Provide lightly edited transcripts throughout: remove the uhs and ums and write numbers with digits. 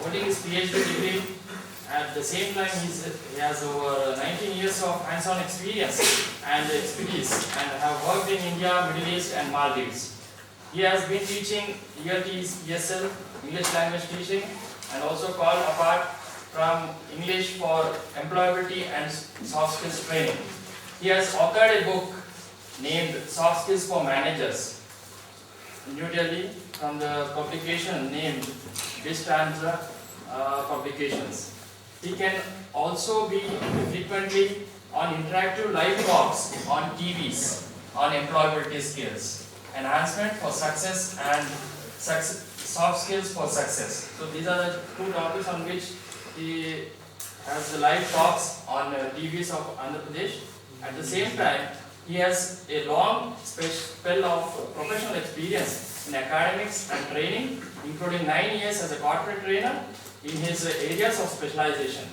holding his PhD degree. At the same time, he has over 19 years of hands-on experience and expertise and have worked in India, Middle East and Maldives. He has been teaching ELTs, ESL, English language teaching, and also called apart from English for employability and soft skills training. He has authored a book named Soft Skills for Managers, New Delhi, from the publication named Vistanza Publications. He can also be frequently on interactive live talks on TVs on employability skills, enhancement for success and soft skills for success. So these are the two topics on which he has the live talks on TVs of Andhra Pradesh. At the same time, he has a long spell of professional experience in academics and training, including 9 years as a corporate trainer in his areas of specialization.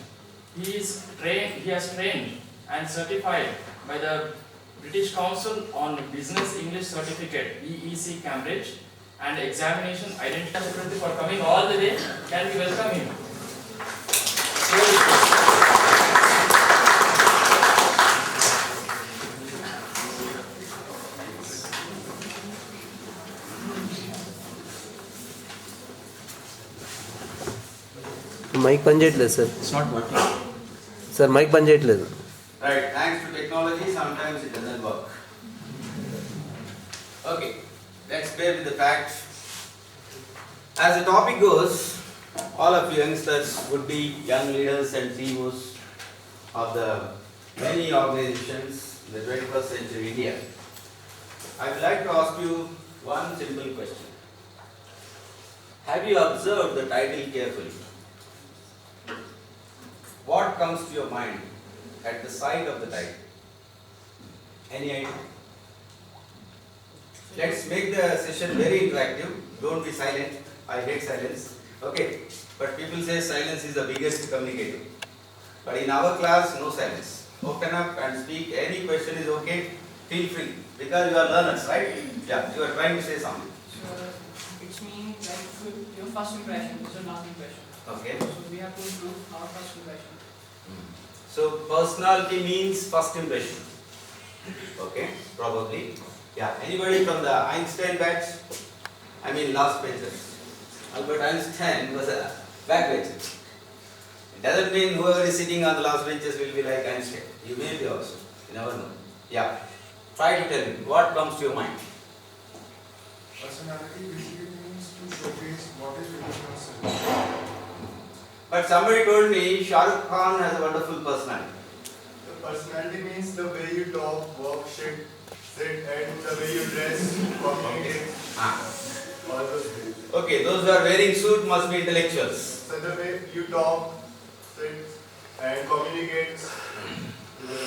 He has trained and certified by the British Council on Business English Certificate, BEC Cambridge, and examination identity for coming all the way. Can we welcome him? Mic పనిచేయట్లేదు sir. It's not working. Sir mic పనిచేయట్లేదు. Right, thanks to technology, sometimes it doesn't work. Okay, let's bear with the facts. As the topic goes, all of you youngsters would be young leaders and CEOs of the many organizations in the 21st century India. I would like to ask you one simple question. Have you observed the title carefully? What comes to your mind at the sight of the title? Any idea? Let's make the session very interactive. Don't be silent. I hate silence. Okay. But people say silence is the biggest communicator. But in our class, no silence. Open up and speak. Any question is okay. Feel free. Because you are learners, right? Yeah. You are trying to say something. It's mean like your first impression is your last impression. Okay. So we have to improve our first impression. So personality means first impression. Okay, probably. Yeah. Anybody from the Einstein batch? I mean last benchers. Albert Einstein was a back bencher. It doesn't mean whoever is sitting on the last benches will be like Einstein. You may be also. You never know. Yeah. Try to tell me what comes to your mind. Personality basically means to showcase what is within yourself. But somebody told me Shah Rukh Khan has a wonderful personality. The personality means the way you talk, walk, sit, and the way you dress, communicate, all those things. Okay, those who are wearing suit must be intellectuals. So the way you talk, sit, and communicate, you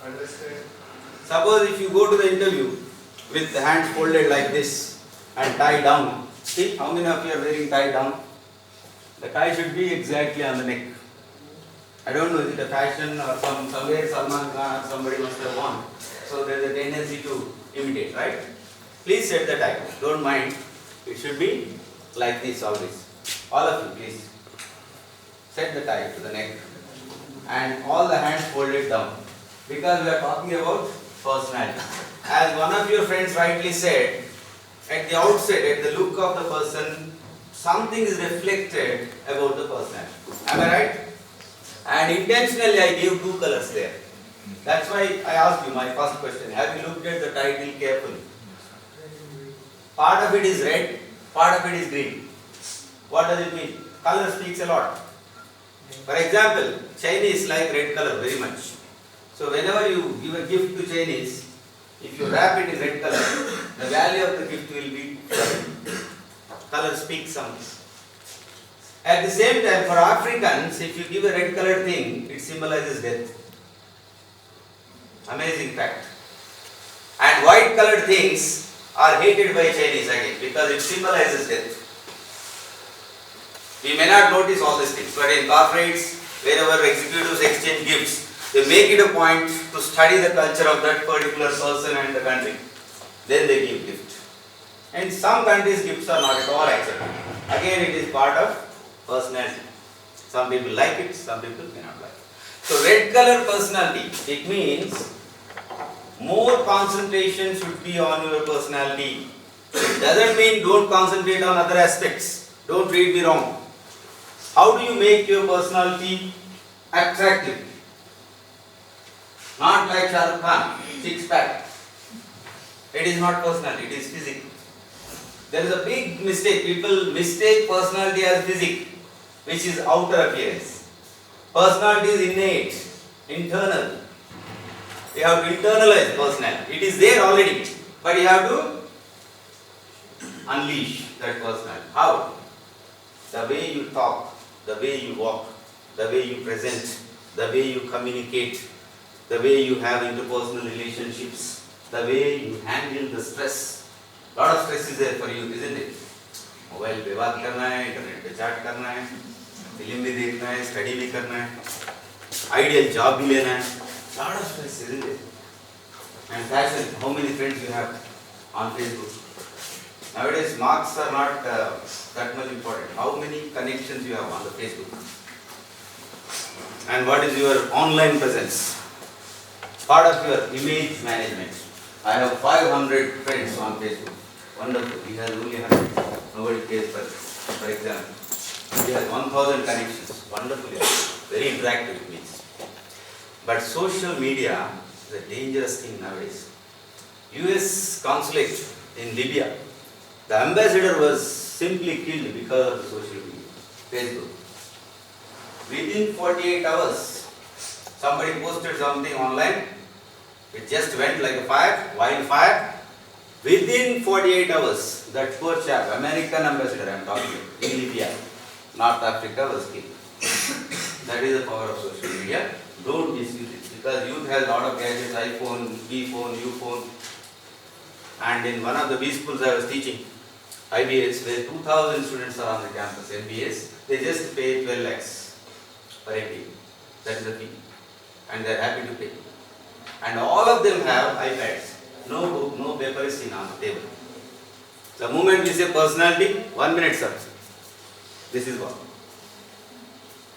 understand. Suppose if you go to the interview with the hands folded like this and tie down. See, how many of you are wearing tie down? The tie should be exactly on the neck. I don't know, is it a fashion or somewhere Salman Khan or somebody must have won. So there is a tendency to imitate, right? Please set the tie. Don't mind. It should be like this always. All of you, please. Set the tie to the neck and all the hands folded down. Because we are talking about personality. As one of your friends rightly said, at the outset, at the look of the person, something is reflected about the personality. Am I right? And intentionally I gave two colors there. That's why I asked you my first question. Have you looked at the title carefully? Part of it is red, part of it is green. What does it mean? Color speaks a lot. For example, Chinese like red color very much. So whenever you give a gift to Chinese, if you wrap it in red color, the value of the gift will be color speaks something. At the same time, for Africans, if you give a red colored thing, it symbolizes death. Amazing fact. And white colored things are hated by Chinese again because it symbolizes death. We may not notice all these things, but in corporates, wherever executives exchange gifts, they make it a point to study the culture of that particular person and the country. Then they give gift. And some countries gifts are not at all accepted. Again, it is part of personality. Some people like it, some people may not like it. So red color personality, it means more concentration should be on your personality. It doesn't mean don't concentrate on other aspects. Don't read me wrong. How do you make your personality attractive? Not like Shah Rukh Khan, six pack. It is not personality, it is physical. There is a big mistake. People mistake personality as physique, which is outer appearance. Personality is innate, internal. You have to internalize personality. It is there already, but you have to unleash that personality. How? The way you talk, the way you walk, the way you present, the way you communicate, the way you have interpersonal relationships, the way you handle the stress. Lot of stress is there for you, isn't it? Mobile पे बात करना है, internet पे chat करना है, film भी देखना है, study भी करना है, ideal job भी लेना है. Lot of stress, isn't it? And fashion, how many friends you have on Facebook? Nowadays, marks are not that much important. How many connections you have on the Facebook? And what is your online presence? Part of your image management. I have 500 friends on Facebook. Wonderful. He has only 100. Nobody cares for example. He has 1000 connections. Wonderful. Very interactive image. But social media is a dangerous thing nowadays. US consulate in Libya, the ambassador was simply killed because of the social media, Facebook. Within 48 hours, somebody posted something online. It just went like a fire, wildfire. Within 48 hours, that poor chap, American ambassador I am talking about, in Libya, North Africa, was killed. That is the power of social media. Don't misuse it, because youth has a lot of gadgets, iPhone, B-phone, U-phone. And in one of the B schools I was teaching, IBS, where 2000 students are on the campus, MBS, they just pay 12 lakhs per MBA. That is the fee. And they are happy to pay. And all of them have iPads. No book, no paper is seen on the table. The moment we say personality, 1 minute sir. This is what.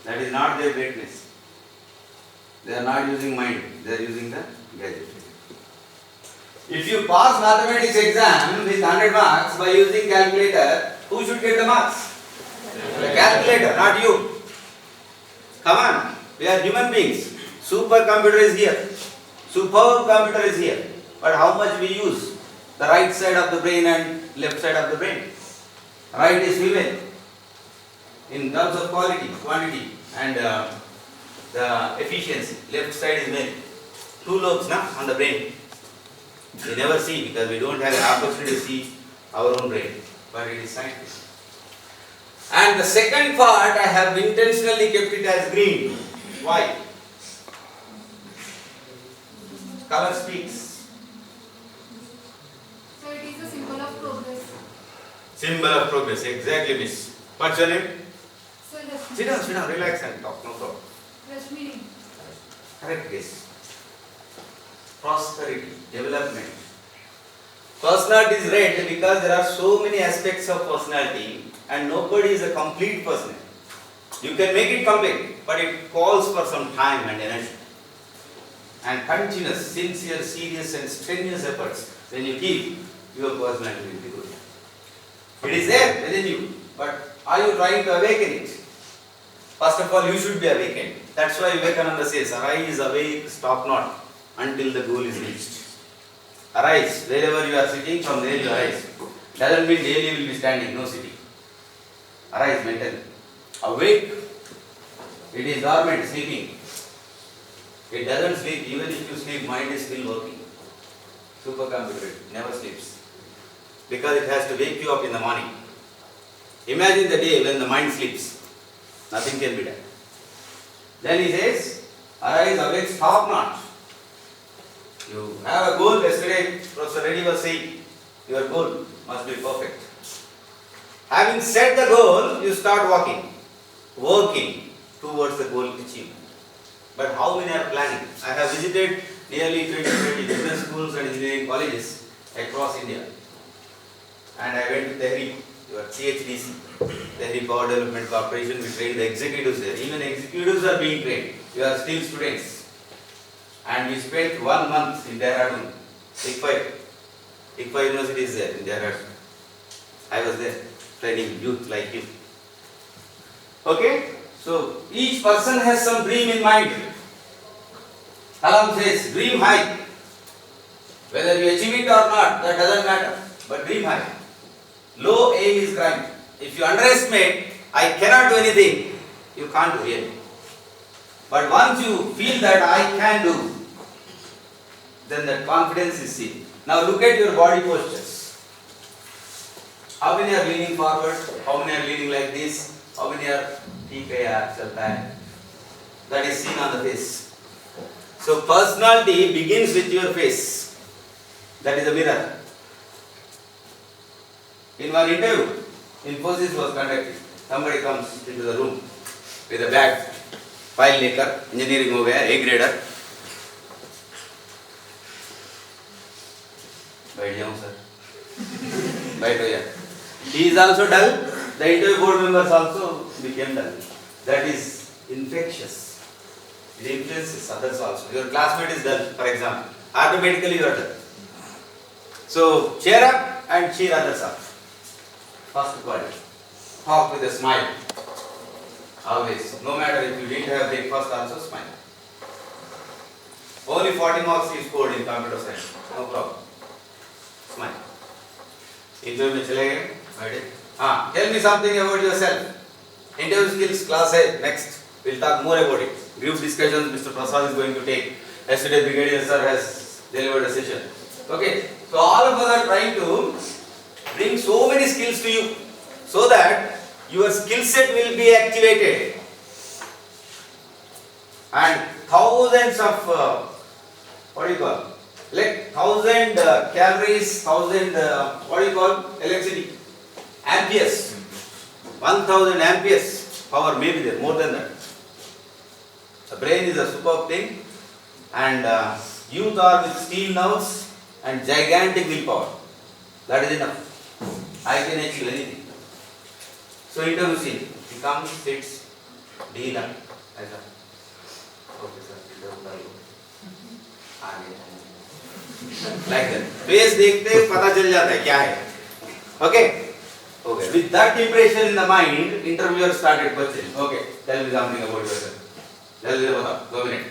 That is not their greatness. They are not using mind, they are using the gadget. If you pass mathematics exam with 100 marks by using calculator, who should get the marks? The calculator, not you. Come on, we are human beings. Supercomputer is here. Superb computer is here. But how much we use? The right side of the brain and left side of the brain. Right is female. In terms of quality, quantity and the efficiency. Left side is male. 2 lobes on the brain. We never see because we don't have an opportunity to see our own brain. But it is scientific. And the second part I have intentionally kept it as green. Why? Color speaks. So it is a symbol of progress. Symbol of progress, exactly, miss. What's your name? So Rashmi. Sit down, relax and talk, no problem. Rashmi. Correct, yes. Prosperity, development. Personality is red because there are so many aspects of personality and nobody is a complete person. You can make it complete, but it calls for some time and energy. And continuous, sincere, serious and strenuous efforts. When you give, your personality will be good. It is there within you, but are you trying to awaken it? First of all, you should be awakened. That's why Vivekananda says, arise, awake, stop not until the goal is reached. Arise, wherever you are sitting, from there you arise. Doesn't mean daily you will be standing, no sitting. Arise mentally. Awake, it is dormant, sleeping. It doesn't sleep, even if you sleep, mind is still working. Supercomputer never sleeps. Because it has to wake you up in the morning. Imagine the day when the mind sleeps. Nothing can be done. Then he says, arise, awake, stop not. You have a goal. Yesterday, Professor Reddy was saying, your goal must be perfect. Having set the goal, you start walking, working towards the goal achievement. But how many are planning? I have visited nearly 20 business schools and engineering colleges across India. And I went to Tehri your CHDC, Tehri Power Development Corporation, we train the executives there. Even executives are being trained. You are still students. And we spent 1 month in Dehradun. ICFA University is there in Dehradun. I was there training youth like you. Okay? So each person has some dream in mind. Kalam says, dream high. Whether you achieve it or not, that doesn't matter. But dream high. Low aim is crime. If you underestimate, I cannot do anything, you can't do really. But once you feel that I can do, then that confidence is seen. Now look at your body postures. How many are leaning forward? How many are leaning like this? How many are that is seen on the face. So personality begins with your face. That is a mirror. In one interview, Infosys was conducted. Somebody comes into the room with a bag, file maker, engineering ho gaya, A grader. Baith jaun sir. Baith ho ya. He is also dull. The interview board members also became dull. That is infectious. It influences others also. Your classmate is dull, for example. Automatically you are dull. So cheer up and cheer others up. First quality. Talk with a smile. Always. No matter if you didn't have breakfast, also smile. Only 40 marks you scored in computer science. No problem. Smile. Interview में चले गए. Tell me something about yourself. Interview skills class है. Next. We'll talk more about it. Group discussions Mr. Prasad is going to take. Yesterday Brigadier Sir has delivered a session. Okay. So all of us are trying to bring so many skills to you so that your skill set will be activated. And thousands of, what do you call? Like 1000 calories, 1000, electricity, amperes, 1000 amperes power may be there, more than that. The brain is a superb thing, and youth are with steel nerves and gigantic willpower. That is enough. I can achieve anything. So interview scene. He comes, sits, deal done. Okay sir, like that. Face देखते पता चल जाता है क्या है. Okay. Okay. With that impression in the mind, interviewer started questioning. Okay. Tell me something about yourself. जल्दी से बताओ. 2 minutes.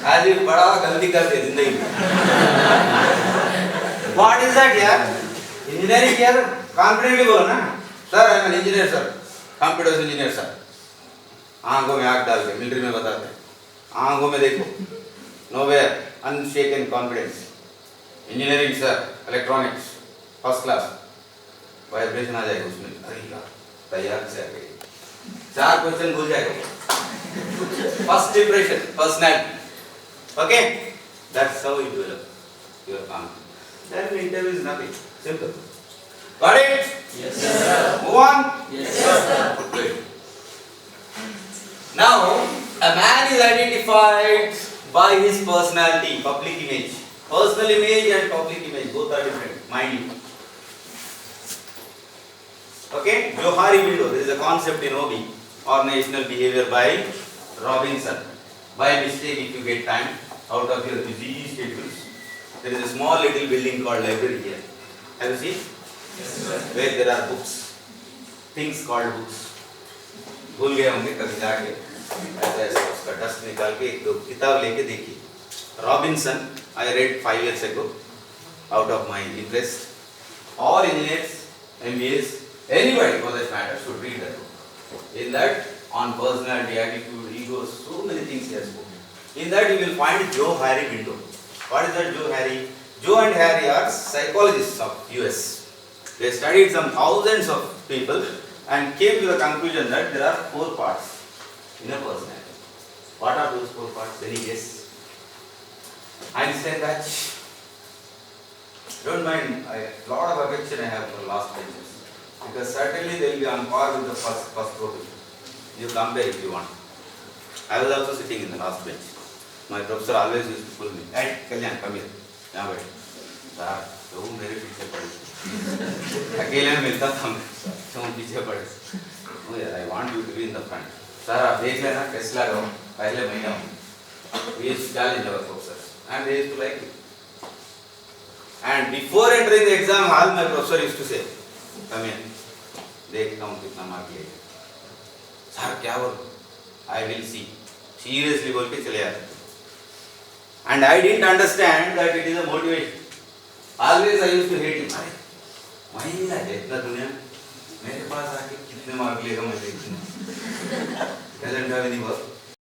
आज भी बड़ा गलती करते हैं जिंदगी में. What is that यार? Engineering यार confidently बोलो ना. Sir, I am an engineer sir. Computer engineer sir. आंखों में आग डाल के मिलिट्री में बताते हैं. आंखों में देखो. Nowhere unshaken confidence. Engineering sir, electronics, first class. Vibration आ जाएगा उसमें. अरे यार तैयार से आ गए. 4 क्वेश्चन भूल जाएगा. First impression, personality. Okay, that's how you develop your confidence. Then interview is nothing. Simple. Got it? Yes, sir. Move on. Yes, sir. Good. Now, a man is identified by his personality, public image. Personal image and public image, both are different. Mind you. Okay? Johari window. There is a concept in OB, organizational behavior by Robinson. By mistake, if you get time out of your busy schedules, there is a small little building called library here. Have you seen? Yes, sir. Where there are books, things called books. भूल गए होंगे कभी जाके ऐसा ऐसा उसका dust निकाल के एक दो किताब लेके देखिए. Robinson, I read 5 years ago, out of my interest. All engineers, MBAs, anybody for that matter should read that book. In that, on personality, attitude, ego, so many things he has spoken. In that you will find Joe Harry window. What is that Joe Harry? Joe and Harry are psychologists of US. They studied some thousands of people and came to the conclusion that there are 4 parts in a personality. What are those 4 parts? Any guess? Einstein batch. Don't mind, a lot of affection I have for last benches. Because certainly they will be on par with the first row. You compare if you want. I was also sitting in the last bench. My professor always used to pull me. Hey, Kalyan, come here. Now wait. तो वो मेरे पीछे पड़े, अकेले में मिलता था मैं, तो वो पीछे पड़े, oh yeah, I want you to be in the front. Sir आप देख लेना कैसे लगा पहले महीना में, we used to challenge our professors and they used to like it. And before entering the exam hall, my professor used to say, come here, देखता हूँ कितना मार्क लेगा. सर क्या बोल, I will see. Seriously बोल के चले आते. And I didn't understand that it is a motivation. Always I used to hate him. अरे वही मिला है इतना दुनिया मेरे पास आके कितने मार्क लेगा मैं देखूँगा. Doesn't have any work.